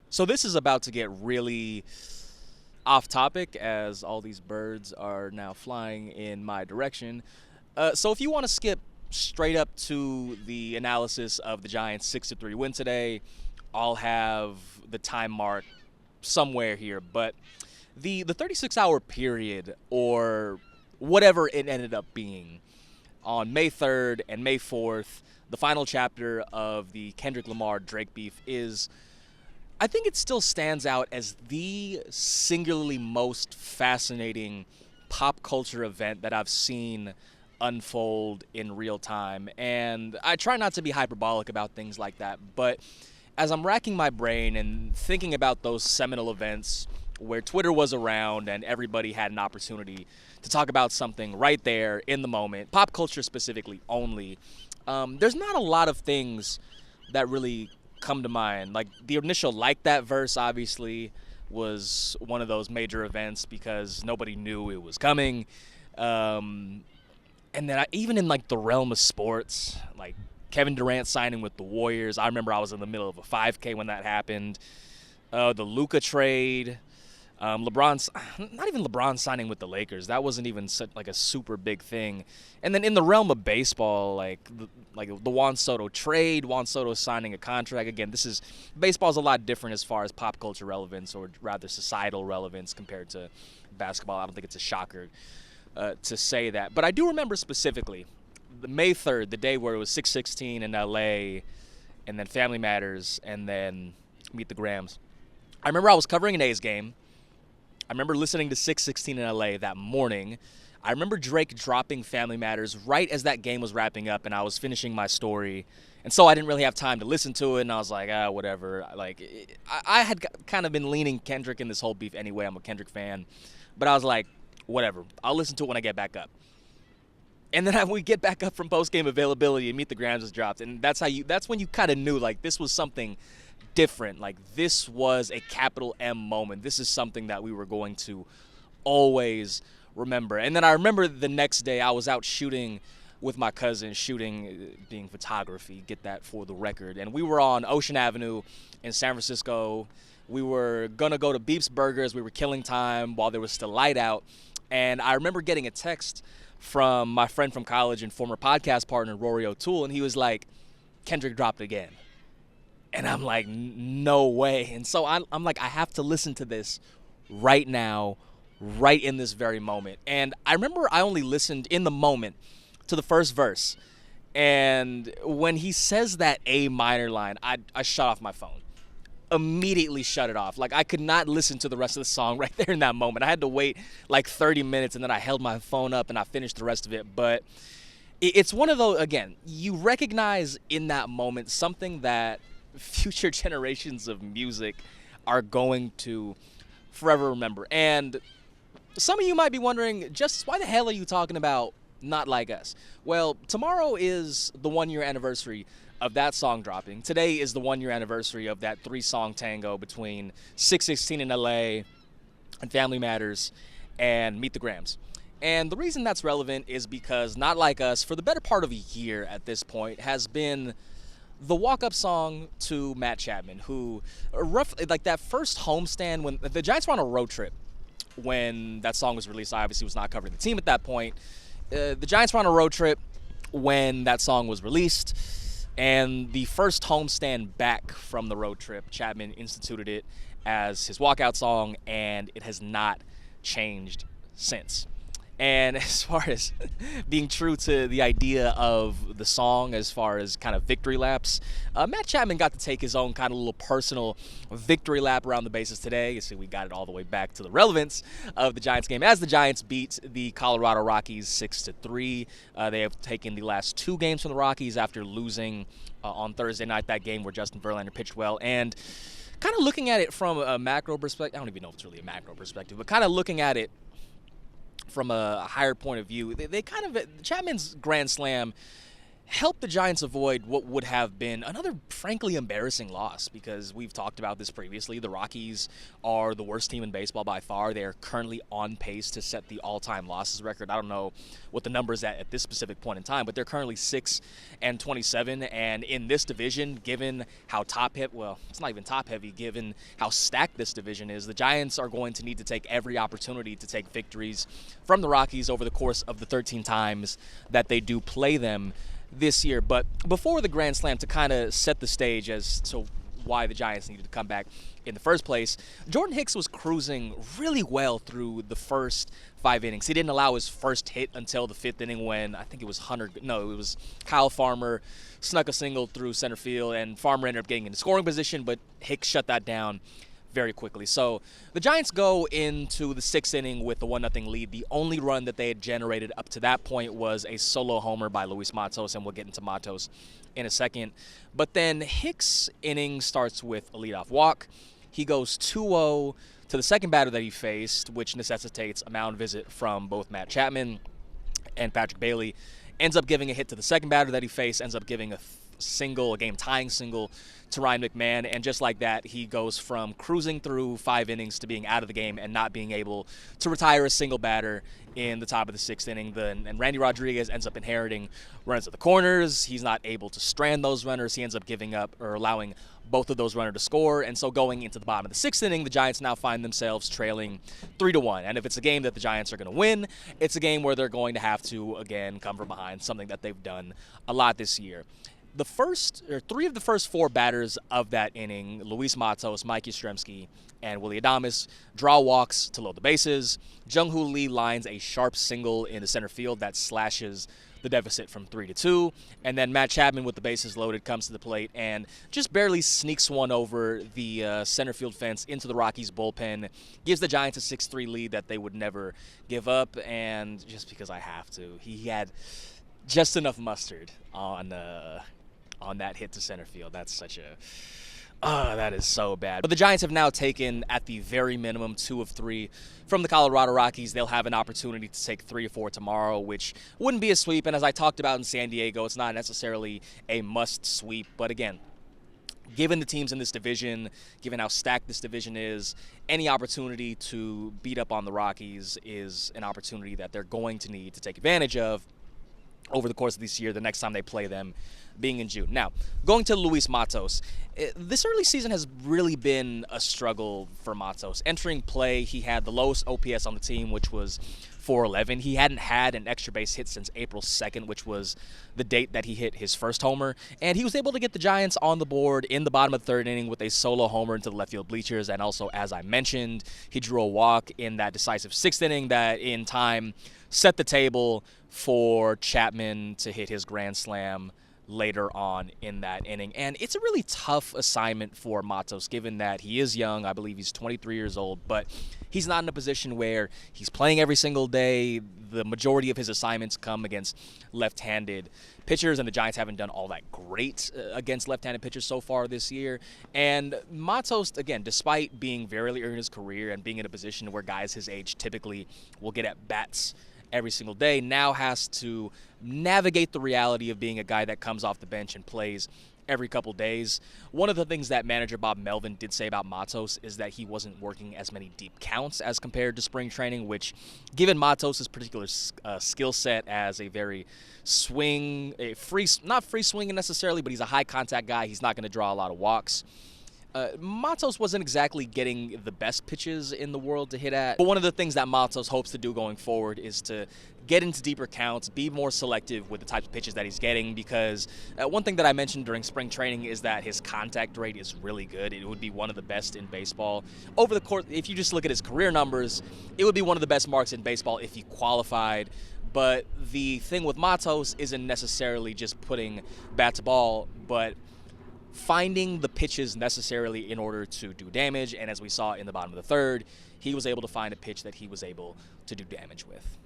So this is about to get really off topic as all these birds are now flying in my direction. So if you want to skip straight up to the analysis of the Giants' 6-3 win today, I'll have the time mark somewhere here. But the 36-hour period, or whatever it ended up being, on May 3rd and May 4th, the final chapter of the Kendrick Lamar Drake beef is, I think it still stands out as the singularly most fascinating pop culture event that I've seen unfold in real time. And I try not to be hyperbolic about things like that, but as I'm racking my brain and thinking about those seminal events where Twitter was around and everybody had an opportunity to talk about something right there in the moment, pop culture specifically only, there's not a lot of things that really come to mind. Like the initial "Like That" verse obviously was one of those major events because nobody knew it was coming. Um, and then even in like the realm of sports, like Kevin Durant signing with the Warriors, I remember I was in the middle of a 5K when that happened. The Luka trade, LeBron's not even LeBron signing with the Lakers. That wasn't even such like a super big thing. And then in the realm of baseball, like the Juan Soto trade, Juan Soto signing a contract. Again, this is baseball's a lot different as far as pop culture relevance, or rather societal relevance, compared to basketball. I don't think it's a shocker to say that. But I do remember specifically the May 3rd, the day where it was 616 in LA, and then Family Matters, and then Meet the Grams. I remember I was covering an A's game. I remember listening to 616 in LA that morning. I remember Drake dropping Family Matters right as that game was wrapping up, and I was finishing my story. And so I didn't really have time to listen to it, and I was like, whatever. I had kind of been leaning Kendrick in this whole beef anyway. I'm a Kendrick fan. But I was like, whatever. I'll listen to it when I get back up. And then we get back up from post-game availability and Meet the Grams was dropped. And that's when you kind of knew, like, this was something different. Like, this was a capital M moment. This is something that we were going to always remember. And then I remember the next day I was out shooting with my cousin, being photography, get that for the record. And we were on Ocean Avenue in San Francisco. We were going to go to Beep's Burgers. We were killing time while there was still light out. And I remember getting a text from my friend from college and former podcast partner, Rory O'Toole, and he was like, Kendrick dropped again. And I'm like, no way. And so I'm like, I have to listen to this right now, right in this very moment. And I remember I only listened in the moment to the first verse. And when he says that A minor line, I shut off my phone. Immediately shut it off. Like, I could not listen to the rest of the song right there in that moment. I had to wait like 30 minutes, and then I held my phone up and I finished the rest of it. But it's one of those, again, you recognize in that moment something that future generations of music are going to forever remember. And some of you might be wondering, just why the hell are you talking about Not Like Us? Well, tomorrow is the 1-year anniversary of that song dropping. Today is the 1-year anniversary of that 3-song tango between 616 in LA and Family Matters and Meet the Grams. And the reason that's relevant is because Not Like Us, for the better part of a year at this point, has been the walk-up song to Matt Chapman, who roughly, like that first homestand when the Giants were on a road trip when that song was released. I obviously was not covering the team at that point. The Giants were on a road trip when that song was released. And the first homestand back from the road trip, Chapman instituted it as his walkout song, and it has not changed since. And as far as being true to the idea of the song, as far as kind of victory laps, Matt Chapman got to take his own kind of little personal victory lap around the bases today. You see, we got it all the way back to the relevance of the Giants game as the Giants beat the Colorado Rockies 6-3. They have taken the last 2 games from the Rockies after losing on Thursday night, that game where Justin Verlander pitched well. And kind of looking at it from a macro perspective, I don't even know if it's really a macro perspective, but kind of looking at it from a higher point of view, they kind of, Chapman's Grand Slam help the Giants avoid what would have been another frankly embarrassing loss, because we've talked about this previously. The Rockies are the worst team in baseball by far. They are currently on pace to set the all-time losses record. I don't know what the number is at this specific point in time, but they're currently 6-27, and in this division, given how it's not even top-heavy, given how stacked this division is, the Giants are going to need to take every opportunity to take victories from the Rockies over the course of the 13 times that they do play them this year. But before the Grand Slam, to kind of set the stage as to why the Giants needed to come back in the first place, Jordan Hicks was cruising really well through the first 5 innings. He didn't allow his first hit until the 5th inning when it was Kyle Farmer snuck a single through center field, and Farmer ended up getting in scoring position, but Hicks shut that down very quickly. So the Giants go into the 6th inning with a 1-0 lead. The only run that they had generated up to that point was a solo homer by Luis Matos, and we'll get into Matos in a second. But then Hicks' inning starts with a leadoff walk. He goes 2-0 to the second batter that he faced, which necessitates a mound visit from both Matt Chapman and Patrick Bailey. Ends up giving a hit to the second batter that he faced, ends up giving a game-tying single to Ryan McMahon, and just like that, he goes from cruising through 5 innings to being out of the game and not being able to retire a single batter in the top of the 6th inning. And Randy Rodriguez ends up inheriting runs at the corners. He's not able to strand those runners. He ends up giving up or allowing both of those runners to score. And so going into the bottom of the 6th inning, the Giants now find themselves trailing 3-1. And if it's a game that the Giants are going to win, it's a game where they're going to have to, again, come from behind, something that they've done a lot this year. Three of the first 4 batters of that inning, Luis Matos, Mike Yastrzemski, and Willy Adames, draw walks to load the bases. Jung-Hoo Lee lines a sharp single in the center field that slashes the deficit from 3-2. And then Matt Chapman, with the bases loaded, comes to the plate and just barely sneaks one over the center field fence into the Rockies bullpen, gives the Giants a 6-3 lead that they would never give up. And just because I have to, he had just enough mustard on that hit to center field. That's that is so bad. But the Giants have now taken, at the very minimum, 2 of 3 from the Colorado Rockies. They'll have an opportunity to take 3 or 4 tomorrow, which wouldn't be a sweep. And as I talked about in San Diego, it's not necessarily a must sweep. But again, given the teams in this division, given how stacked this division is, any opportunity to beat up on the Rockies is an opportunity that they're going to need to take advantage of over the course of this year, the next time they play them being in June. Now, going to Luis Matos, this early season has really been a struggle for Matos. Entering play, he had the lowest OPS on the team, which was .411. He hadn't had an extra base hit since April 2nd, which was the date that he hit his first homer. And he was able to get the Giants on the board in the bottom of the 3rd inning with a solo homer into the left field bleachers. And also, as I mentioned, he drew a walk in that decisive 6th inning that in time set the table for Chapman to hit his grand slam later on in that inning. And it's a really tough assignment for Matos, given that he is young. I believe he's 23 years old, but he's not in a position where he's playing every single day. The majority of his assignments come against left-handed pitchers, and the Giants haven't done all that great against left-handed pitchers so far this year. And Matos, again, despite being very early in his career and being in a position where guys his age typically will get at bats every single day, now has to navigate the reality of being a guy that comes off the bench and plays every couple days. One of the things that manager Bob Melvin did say about Matos is that he wasn't working as many deep counts as compared to spring training, which, given Matos' particular skill set as a very not free swinging necessarily, but he's a high contact guy, he's not going to draw a lot of walks. Matos wasn't exactly getting the best pitches in the world to hit at, but one of the things that Matos hopes to do going forward is to get into deeper counts, be more selective with the types of pitches that he's getting, because one thing that I mentioned during spring training is that his contact rate is really good. It would be one of the best in baseball. Over the course, if you just look at his career numbers, it would be one of the best marks in baseball if he qualified. But the thing with Matos isn't necessarily just putting bat to ball, but finding the pitches necessarily in order to do damage. And as we saw in the bottom of the 3rd, he was able to find a pitch that he was able to do damage with.